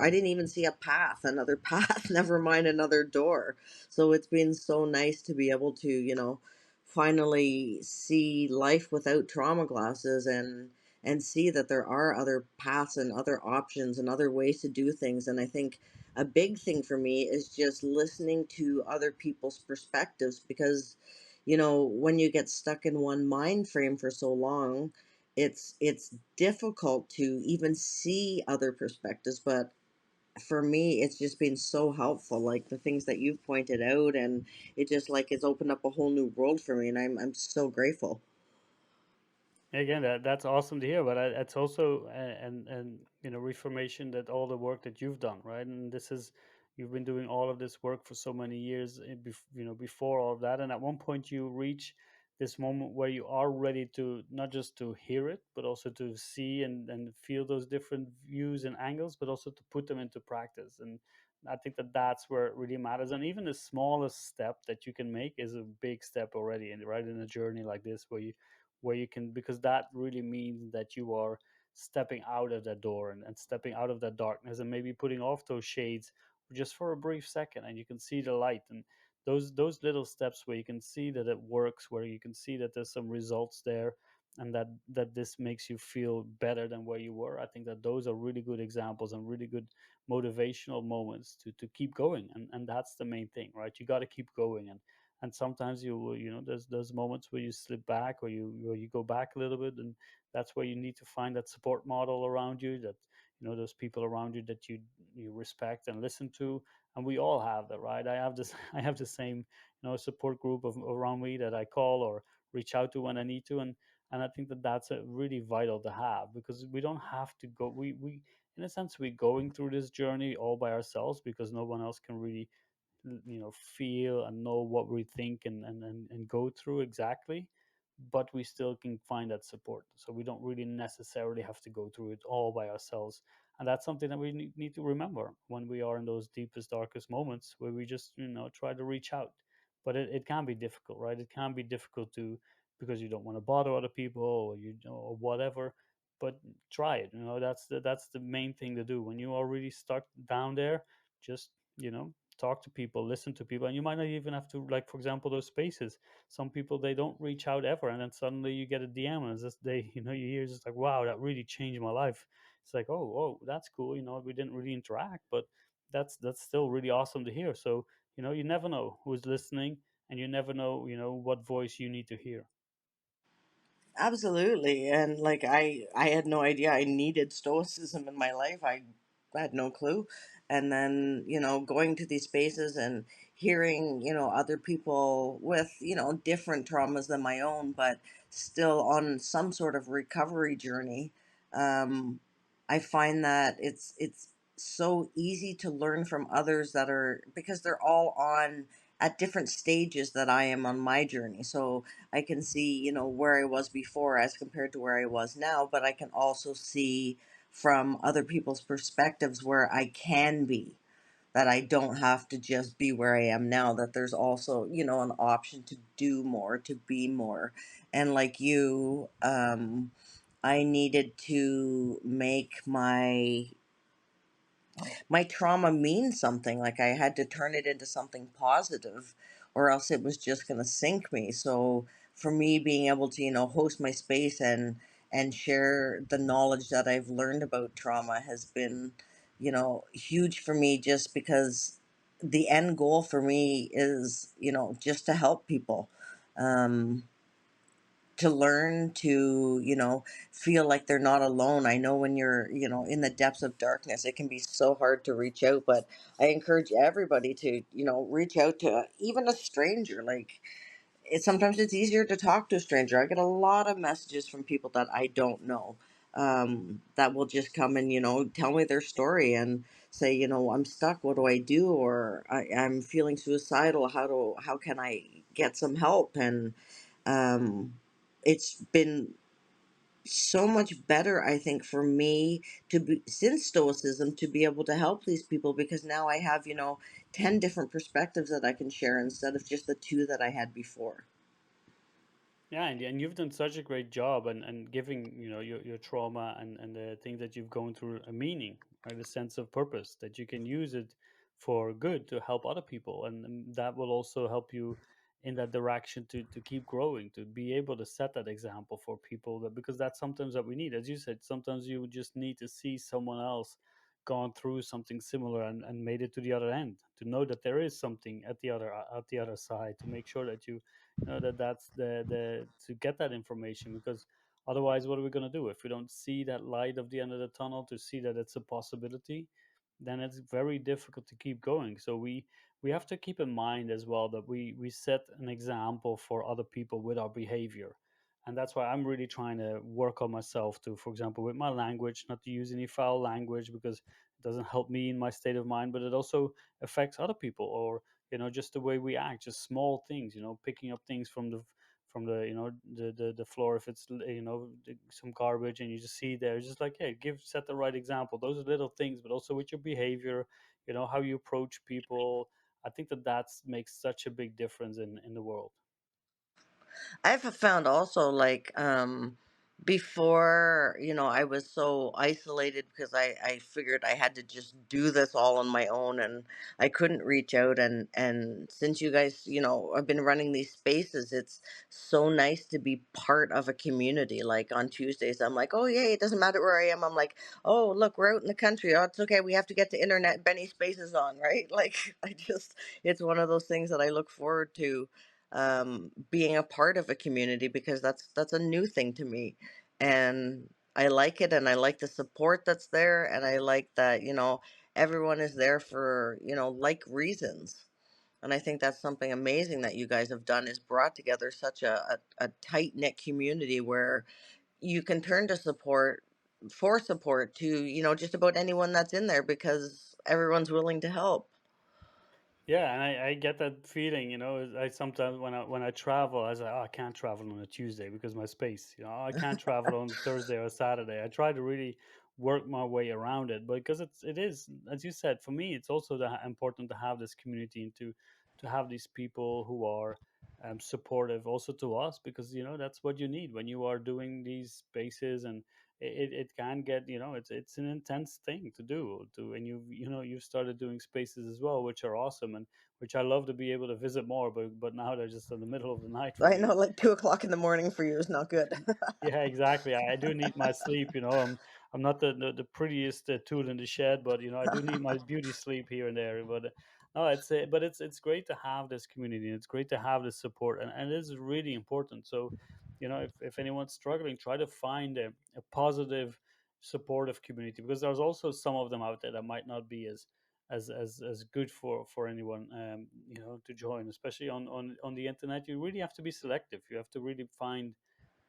path, never mind another door. So it's been so nice to be able to, finally see life without trauma glasses, and see that there are other paths and other options and other ways to do things. And I think a big thing for me is just listening to other people's perspectives, because when you get stuck in one mind frame for so long, it's difficult to even see other perspectives. But for me, it's just been so helpful, like the things that you've pointed out, and it just like it's opened up a whole new world for me, and I'm so grateful. Again, that's awesome to hear, but it's also and reformation, that all the work that you've done, right? And this is, you've been doing all of this work for so many years, before all of that, and at one point you reach this moment where you are ready to not just to hear it, but also to see and feel those different views and angles, but also to put them into practice. And I think that that's where it really matters. And even the smallest step that you can make is a big step already, and right in a journey like this, where you can, because that really means that you are stepping out of that door and stepping out of that darkness, and maybe putting off those shades just for a brief second, and you can see the light. And those little steps where you can see that it works, where you can see that there's some results there, and that this makes you feel better than where you were. I think that those are really good examples and really good motivational moments to keep going. And that's the main thing, right? You got to keep going. And sometimes there's moments where you slip back, or you go back a little bit, and that's where you need to find that support model around you, that those people around you that you respect and listen to. And we all have that, right? I have this I have the same support group around me that I call or reach out to when I need to. And I think that that's a really vital to have, because we don't have to go, we in a sense we're going through this journey all by ourselves, because no one else can really feel and know what we think and go through exactly. But we still can find that support, so we don't really necessarily have to go through it all by ourselves. And that's something that we need to remember when we are in those deepest, darkest moments, where we just try to reach out. But it can be difficult, right? It can be difficult to, because you don't want to bother other people, or or whatever. but try it. That's the main thing to do when you are really stuck down there. Just talk to people, listen to people, and you might not even have to, like, for example, those spaces. Some people, they don't reach out ever, and then suddenly you get a DM, and it's just they you hear just like, wow, that really changed my life. It's like, oh, that's cool. We didn't really interact, but that's still really awesome to hear. So you never know who's listening, and you never know what voice you need to hear. Absolutely. And like I had no idea I needed stoicism in my life. I had no clue. And then, going to these spaces and hearing, other people with, different traumas than my own, but still on some sort of recovery journey. Um, I find that it's so easy to learn from others that are, because they're all on at different stages that I am on my journey. So I can see, where I was before as compared to where I was now, but I can also see from other people's perspectives where I can be, that I don't have to just be where I am now, that there's also, an option to do more, to be more. And like you, I needed to make my trauma means something. Like I had to turn it into something positive, or else it was just going to sink me. So for me, being able to, host my space and share the knowledge that I've learned about trauma has been, huge for me, just because the end goal for me is, just to help people. Um, to learn to, feel like they're not alone. I know when you're, in the depths of darkness, it can be so hard to reach out, but I encourage everybody to, reach out to even a stranger. Like, sometimes it's easier to talk to a stranger. I get a lot of messages from people that I don't know, that will just come and, tell me their story and say, I'm stuck, what do I do? Or I'm feeling suicidal, how can I get some help? And um, it's been so much better, I think, for me to be, since stoicism, to be able to help these people, because now I have, 10 different perspectives that I can share instead of just the two that I had before. Yeah, and you've done such a great job, and giving your trauma and the things that you've gone through a meaning, right? A sense of purpose that you can use it for good to help other people, and that will also help you in that direction to keep growing, to be able to set that example for people, that because that's sometimes that we need. As you said, sometimes you just need to see someone else gone through something similar and made it to the other end, to know that there is something at the other side, to make sure that that's the to get that information. Because otherwise, what are we going to do if we don't see that light of the end of the tunnel, to see that it's a possibility? Then it's very difficult to keep going. So we have to keep in mind as well that we set an example for other people with our behavior. And that's why I'm really trying to work on myself to, for example, with my language, not to use any foul language, because it doesn't help me in my state of mind, but it also affects other people. Or just the way we act, just small things, picking up things from the the floor, if it's some garbage and you just see there, just like, hey, set the right example. Those are little things, but also with your behavior, how you approach people. I think that makes such a big difference in the world. I've found also, like, before, I was so isolated because I figured I had to just do this all on my own, and I couldn't reach out. And since you guys, have been running these spaces, it's so nice to be part of a community. Like on Tuesdays, I'm like, oh, yay, it doesn't matter where I am. I'm like, oh, look, we're out in the country. Oh, it's okay. We have to get to internet. Benny Space is on, right? Like, it's one of those things that I look forward to, being a part of a community, because that's a new thing to me, and I like it, and I like the support that's there, and I like that, everyone is there for, like, reasons. And I think that's something amazing that you guys have done, is brought together such a tight knit community where you can turn to support, for support, to, just about anyone that's in there, because everyone's willing to help. Yeah, and I get that feeling. I sometimes when I travel, I say, oh, I can't travel on a Tuesday because my space. I can't travel on Thursday or Saturday. I try to really work my way around it, but because it is, as you said, for me, it's also important to have this community, and to have these people who are supportive also to us, because that's what you need when you are doing these spaces. And it can get, it's an intense thing to do, and you've started doing spaces as well, which are awesome, and which I love to be able to visit more, but now they're just in the middle of the night for I me. know, like 2 o'clock in the morning for you is not good. Yeah, exactly. I do need my sleep. I'm not the prettiest tool in the shed, but I do need my beauty sleep here and there. But no, it's great to have this community, and it's great to have this support, and it is really important. So, if anyone's struggling, try to find a positive, supportive community, because there's also some of them out there that might not be as good for anyone, to join, especially on the internet. You really have to be selective. You have to really find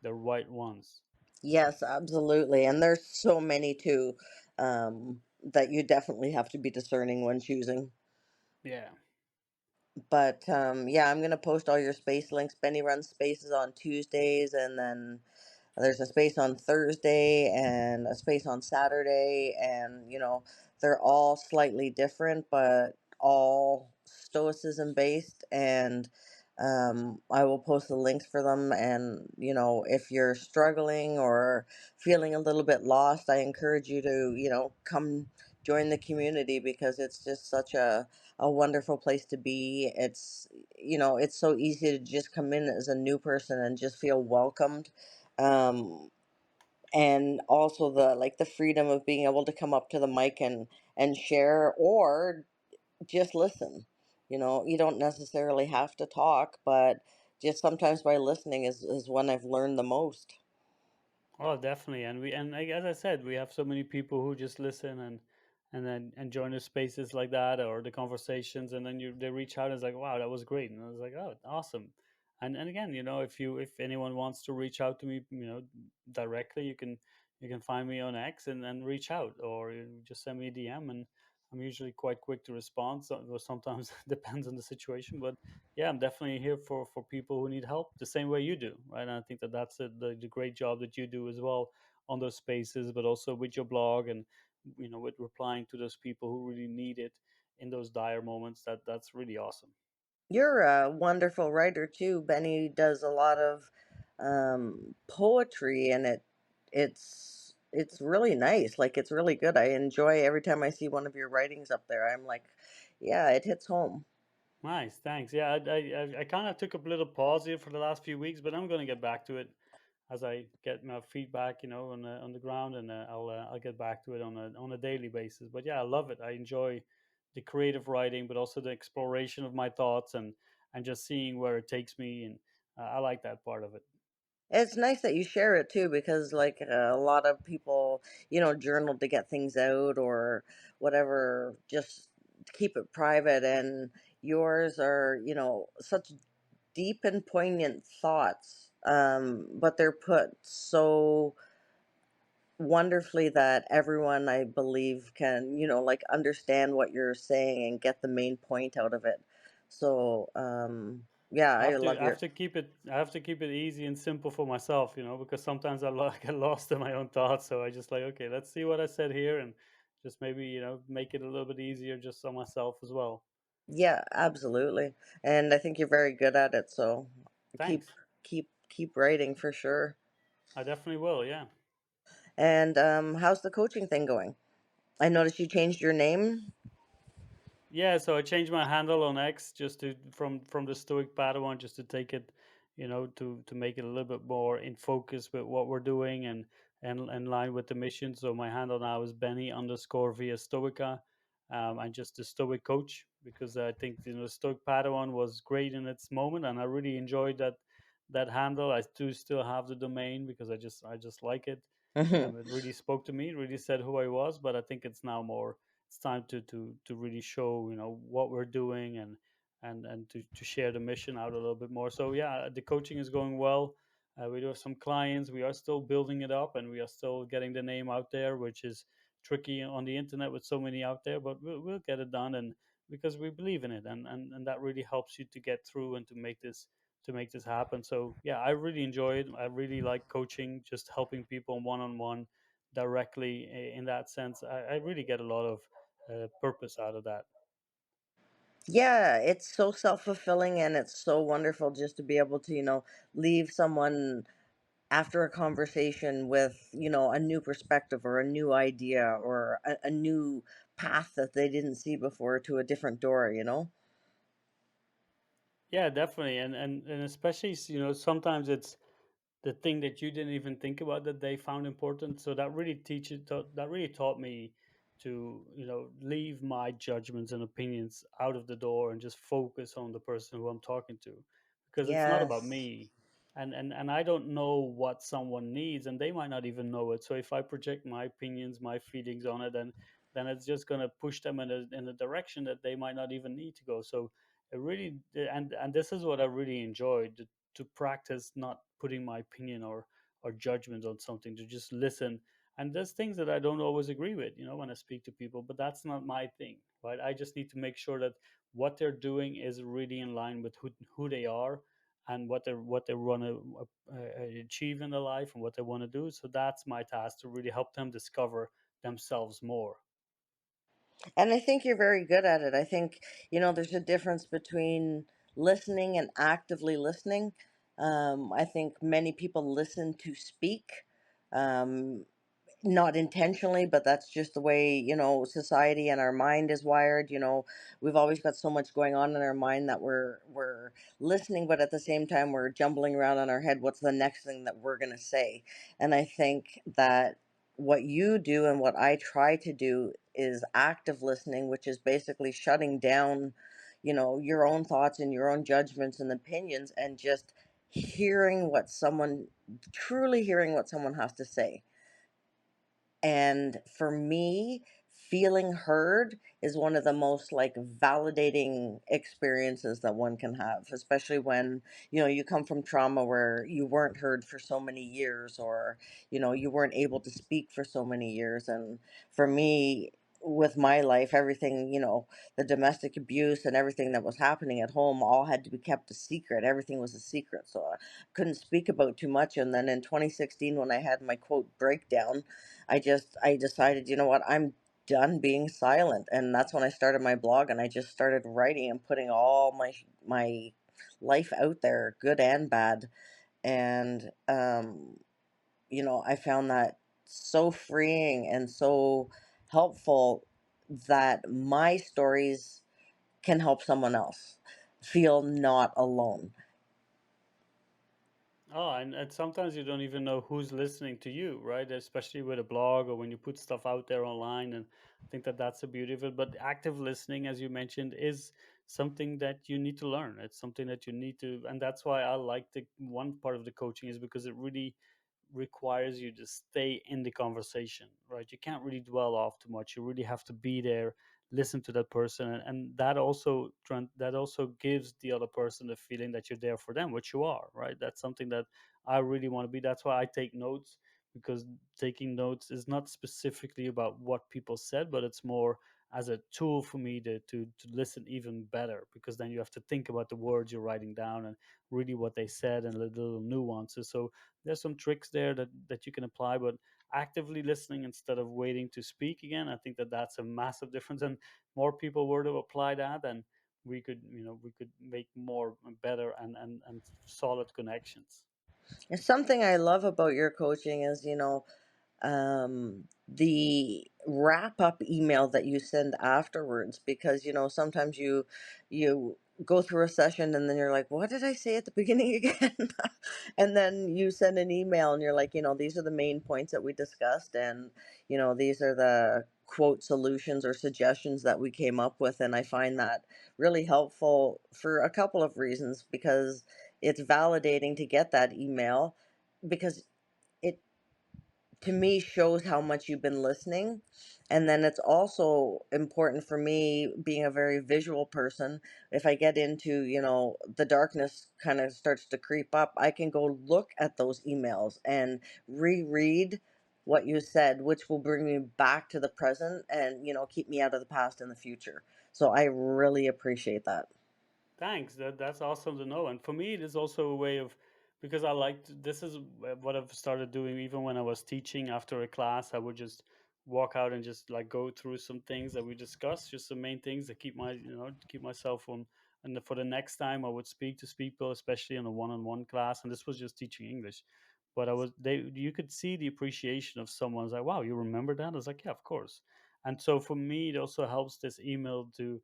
the right ones. Yes, absolutely. And there's so many too, that you definitely have to be discerning when choosing. Yeah. But yeah, I'm gonna post all your space links. Benny runs spaces on Tuesdays, and then there's a space on Thursday and a space on Saturday, and they're all slightly different, but all Stoicism based. And I will post the links for them. And if you're struggling or feeling a little bit lost, I encourage you to come join the community, because it's just such a wonderful place to be. It's so easy to just come in as a new person and just feel welcomed. um, and also the freedom of being able to come up to the mic and share, or just listen. You don't necessarily have to talk, but just sometimes by listening is when I've learned the most. Oh, definitely. As I said, we have so many people who just listen and join the spaces like that, or the conversations, and then they reach out and it's like, wow, that was great, and I was like, oh, awesome. And again, if anyone wants to reach out to me, directly, you can find me on X and reach out, or you just send me a DM, and I'm usually quite quick to respond. So, well, sometimes depends on the situation, but yeah, I'm definitely here for people who need help the same way you do, right? And I think that's the great job that you do as well on those spaces, but also with your blog, and with replying to those people who really need it in those dire moments. That's really awesome. You're a wonderful writer too. Benny does a lot of poetry, and it's really nice. Like, it's really good. I enjoy every time I see one of your writings up there. I'm like, yeah, it hits home. Nice, thanks. Yeah, I kind of took a little pause here for the last few weeks, but I'm going to get back to it as I get my feedback, on the ground, and I'll get back to it on a daily basis. But yeah, I love it. I enjoy the creative writing, but also the exploration of my thoughts, and just seeing where it takes me, and I like that part of it. It's nice that you share it too, because like a lot of people, journal to get things out or whatever, just to keep it private. And yours are, such deep and poignant thoughts, but they're put so wonderfully that everyone, I believe, can like understand what you're saying and get the main point out of it. So yeah, I I have to love I have your. to keep it I have to keep it easy and simple for myself, because sometimes get lost in my own thoughts. So I just like, okay, let's see what I said here, and just maybe make it a little bit easier just on myself as well. Yeah, absolutely. And I think you're very good at it, so keep Thanks. keep writing for sure. I definitely will. Yeah. And how's the coaching thing going? I noticed you changed your name. Yeah, so I changed my handle on X just to from the Stoic Padawan, just to take it, to make it a little bit more in focus with what we're doing, and in line with the mission. So my handle now is Benny underscore Via Stoica. I'm just a Stoic coach, because I think Stoic Padawan was great in its moment, and I really enjoyed that handle. I do still have the domain because I just like it. Hmm. It really spoke to me. It really said who I was, but I think it's now more, it's time to really show what we're doing, and to share the mission out a little bit more. So yeah, the coaching is going well. We do have some clients. We are still building it up, and we are still getting the name out there, which is tricky on the internet with so many out there, but we'll get it done, and because we believe in it, and that really helps you to get through and to make this happen. So yeah, I really enjoy it. I really like coaching, just helping people one on one directly in that sense. I really get a lot of purpose out of that. Yeah, it's so self-fulfilling and it's so wonderful just to be able to, leave someone after a conversation with, a new perspective or a new idea or a new path that they didn't see before to a different door. Yeah, definitely, and especially sometimes it's the thing that you didn't even think about that they found important. So that really taught me to leave my judgments and opinions out of the door and just focus on the person who I'm talking to, because it's not about Yes. me, and I don't know what someone needs, and they might not even know it. So if I project my opinions, my feelings on it, then it's just going to push them in a direction that they might not even need to go. So it really, and this is what I really enjoyed, to practice not putting my opinion or judgment on something, to just listen. And there's things that I don't always agree with, when I speak to people, but that's not my thing, right? I just need to make sure that what they're doing is really in line with who they are, and what they want to achieve in their life and what they want to do. So that's my task, to really help them discover themselves more. And I think you're very good at it. I think, there's a difference between listening and actively listening. I think many people listen to speak. Um, Not intentionally, but that's just the way, society and our mind is wired. We've always got so much going on in our mind that we're listening, but at the same time we're jumbling around on our head what's the next thing that we're going to say. And I think that what you do and what I try to do is active listening, which is basically shutting down, your own thoughts and your own judgments and opinions, and just hearing what someone truly hearing what someone has to say. And for me, feeling heard is one of the most like validating experiences that one can have, especially when, you come from trauma where you weren't heard for so many years, or, you weren't able to speak for so many years. And for me, with my life, everything, the domestic abuse and everything that was happening at home all had to be kept a secret. Everything was a secret. So I couldn't speak about too much. And then in 2016, when I had my quote breakdown, I decided, what, I'm done being silent. And that's when I started my blog, and I just started writing and putting all my life out there, good and bad. And I found that so freeing and so helpful, that my stories can help someone else feel not alone. Oh, and sometimes you don't even know who's listening to you, right? Especially with a blog or when you put stuff out there online. And I think that that's the beauty of it. But active listening, as you mentioned, is something that you need to learn. It's something that you need to, and that's why I like the one part of the coaching, is because it really requires you to stay in the conversation, right? You can't really dwell off too much. You really have to be there, listen to that person, and that also gives the other person the feeling that you're there for them, which you are, right? That's something that I really want to be. That's why I take notes, because taking notes is not specifically about what people said, but it's more as a tool for me to listen even better, because then you have to think about the words you're writing down and really what they said and the little nuances. So there's some tricks there that you can apply, but actively listening instead of waiting to speak again, I think that that's a massive difference. And more people were to apply that, and we could make more better and solid connections. And something I love about your coaching is, the wrap up email that you send afterwards, because sometimes you go through a session and then you're like, what did I say at the beginning again? And then you send an email and you're like, these are the main points that we discussed, and these are the quote solutions or suggestions that we came up with. And I find that really helpful for a couple of reasons, because it's validating to get that email, because it, to me, shows how much you've been listening. And then it's also important for me, being a very visual person, if I get into, the darkness kind of starts to creep up, I can go look at those emails and reread what you said, which will bring me back to the present and, keep me out of the past and the future. So I really appreciate that. Thanks. That's awesome to know. And for me, it is also a way of, because I like this is what I've started doing. Even when I was teaching after a class, I would just walk out and just like go through some things that we discussed, just the main things that keep my, keep myself on. And for the next time I would speak to people, especially in a one-on-one class, and this was just teaching English, but you could see the appreciation of someone's like, wow, you remember that? I was like, yeah, of course. And so for me, it also helps this email to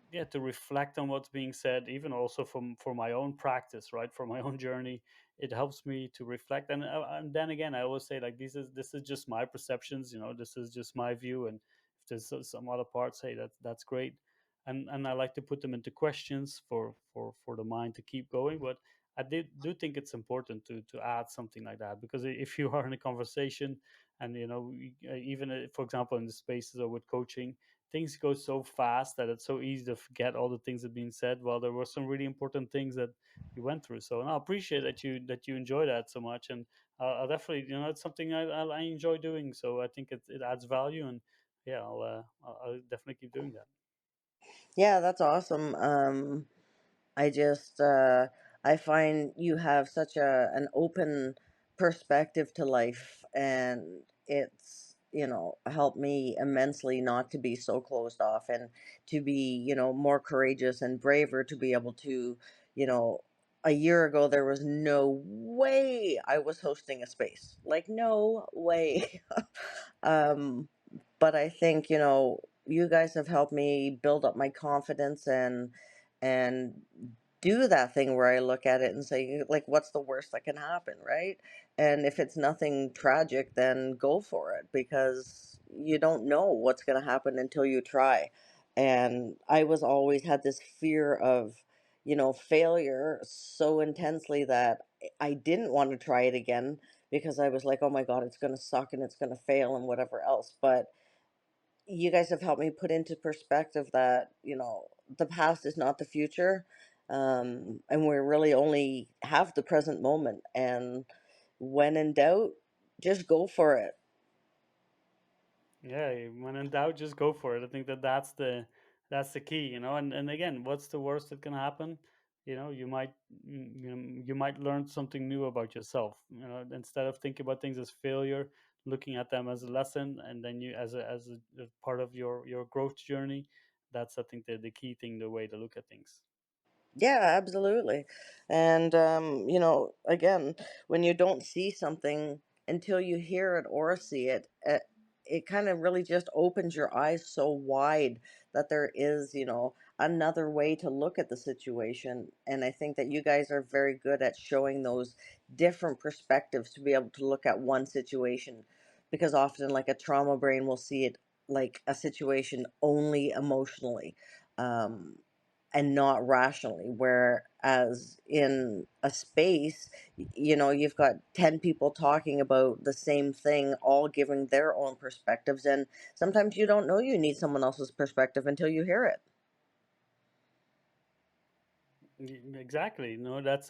yeah, to reflect on what's being said, even also for my own practice, right, for my own journey. It helps me to reflect, and then again, I always say like, this is just my perceptions, this is just my view, and if there's some other parts, hey, that's great. And I like to put them into questions for the mind to keep going. But I do think it's important to add something like that, because if you are in a conversation, and even for example in the spaces or with coaching, things go so fast that it's so easy to forget all the things that have been said, while there were some really important things that you went through. So, and I appreciate that you enjoy that so much. And I'll definitely, it's something I enjoy doing. So I think it adds value. And yeah, I'll definitely keep doing that. Yeah, that's awesome. I just I find you have such an open perspective to life, and it's helped me immensely not to be so closed off, and to be more courageous and braver to be able to you know a year ago there was no way I was hosting a space, like no way. um but I think you guys have helped me build up my confidence, and do that thing where I look at it and say, like, what's the worst that can happen, right? And if it's nothing tragic, then go for it, because you don't know what's going to happen until you try. And I was always had this fear of, failure so intensely that I didn't want to try it again, because I was like, oh my God, it's going to suck and it's going to fail and whatever else. But you guys have helped me put into perspective that the past is not the future, and we really only have the present moment, and when in doubt, just go for it. Yeah, when in doubt, just go for it. I think that's the key, And again, what's the worst that can happen? You might learn something new about yourself. Instead of thinking about things as failure, looking at them as a lesson, and then you as a part of your growth journey. That's, I think, the key thing, the way to look at things. Yeah, absolutely. And, again, when you don't see something until you hear it or see it, it kind of really just opens your eyes so wide that there is, another way to look at the situation. And I think that you guys are very good at showing those different perspectives to be able to look at one situation. Because often, like, a trauma brain will see it like a situation only emotionally. Um, and not rationally, whereas in a space, you've got 10 people talking about the same thing, all giving their own perspectives, and sometimes you don't know you need someone else's perspective until you hear it. Exactly. That's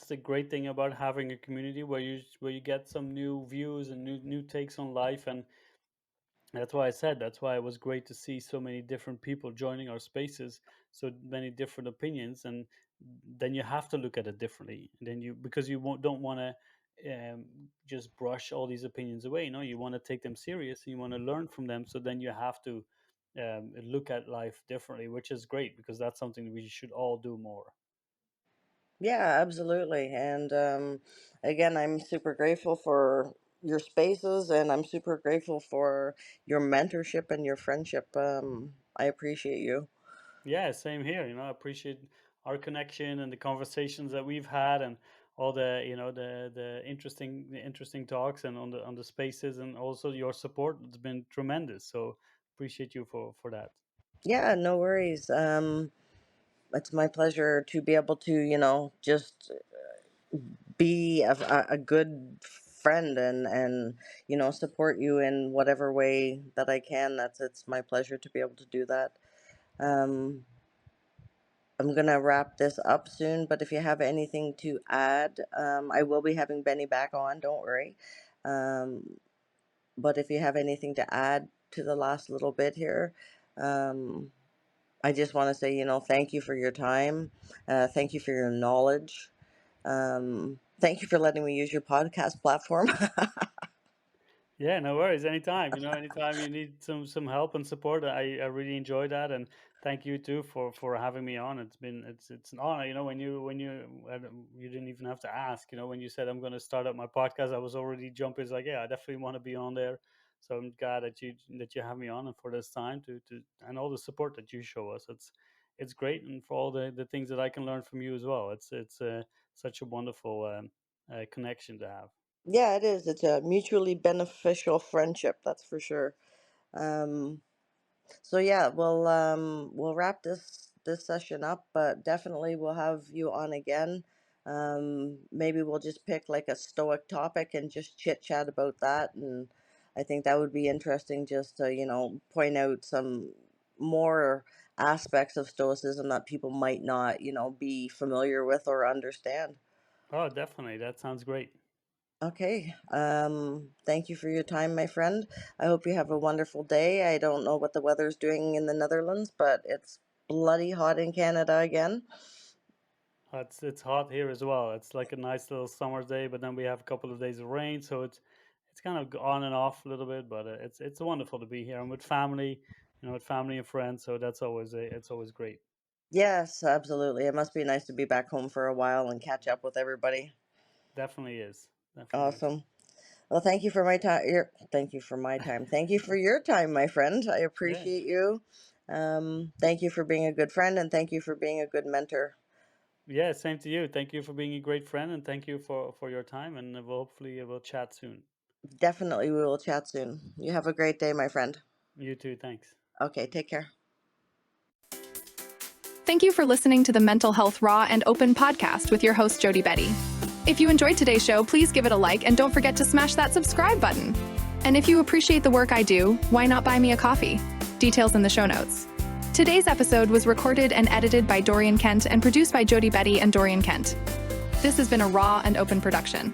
the great thing about having a community where you get some new views and new takes on life. And that's why it was great to see so many different people joining our spaces, so many different opinions. And then you have to look at it differently. And then because you don't want to just brush all these opinions away. You want to take them serious, and you want to learn from them. So then you have to look at life differently, which is great, because that's something that we should all do more. Yeah, absolutely. And again, I'm super grateful for your spaces, and I'm super grateful for your mentorship and your friendship. I appreciate you. Yeah, same here. I appreciate our connection and the conversations that we've had, and all the interesting talks, and on the spaces, and also your support. It's been tremendous. So appreciate you for that. Yeah, no worries. It's my pleasure to be able to, just be a good friend, and support you in whatever way that I can. It's my pleasure to be able to do that. um I'm gonna wrap this up soon, but if you have anything to add, I will be having Benny back on, don't worry. um but if you have anything to add to the last little bit here, um I just want to say, thank you for your time. Thank you for your knowledge. Thank you for letting me use your podcast platform. Yeah, no worries. Anytime, anytime you need some help and support, I really enjoy that, and thank you too for having me on. It's an honor. You didn't even have to ask. When you said I'm going to start up my podcast, I was already jumping. It's like, yeah, I definitely want to be on there. So I'm glad that you have me on and for this time to and all the support that you show us. It's great, and for all the things that I can learn from you as well. It's such a wonderful connection to have. Yeah, it is. It's a mutually beneficial friendship, that's for sure. Um, So yeah, we'll wrap this session up, but definitely we'll have you on again. Maybe we'll just pick like a Stoic topic and just chit chat about that, and I think that would be interesting just to point out some more aspects of Stoicism that people might not be familiar with or understand. Oh, definitely. That sounds great. Okay. Thank you for your time, my friend. I hope you have a wonderful day. I don't know what the weather's doing in the Netherlands, but it's bloody hot in Canada again. It's hot here as well. It's like a nice little summer day, but then we have a couple of days of rain, so it's kind of on and off a little bit. But it's wonderful to be here. I'm with family, with family and friends, so it's always great. Yes, absolutely. It must be nice to be back home for a while and catch up with everybody. Definitely is. Definitely is. Awesome. Well, thank you for my time. Thank you for my time. Thank you for your time, my friend. I Yeah. appreciate you. Thank you for being a good friend, and thank you for being a good mentor. Yeah, same to you. Thank you for being a great friend, and thank you for your time, and we'll chat soon. Definitely, we will chat soon. You have a great day, my friend. You too. Thanks. Okay, take care. Thank you for listening to the Mental Health Raw and Open podcast with your host, Jody Betty. If you enjoyed today's show, please give it a like and don't forget to smash that subscribe button. And if you appreciate the work I do, why not buy me a coffee? Details in the show notes. Today's episode was recorded and edited by Dorian Kent and produced by Jody Betty and Dorian Kent. This has been a Raw and Open production.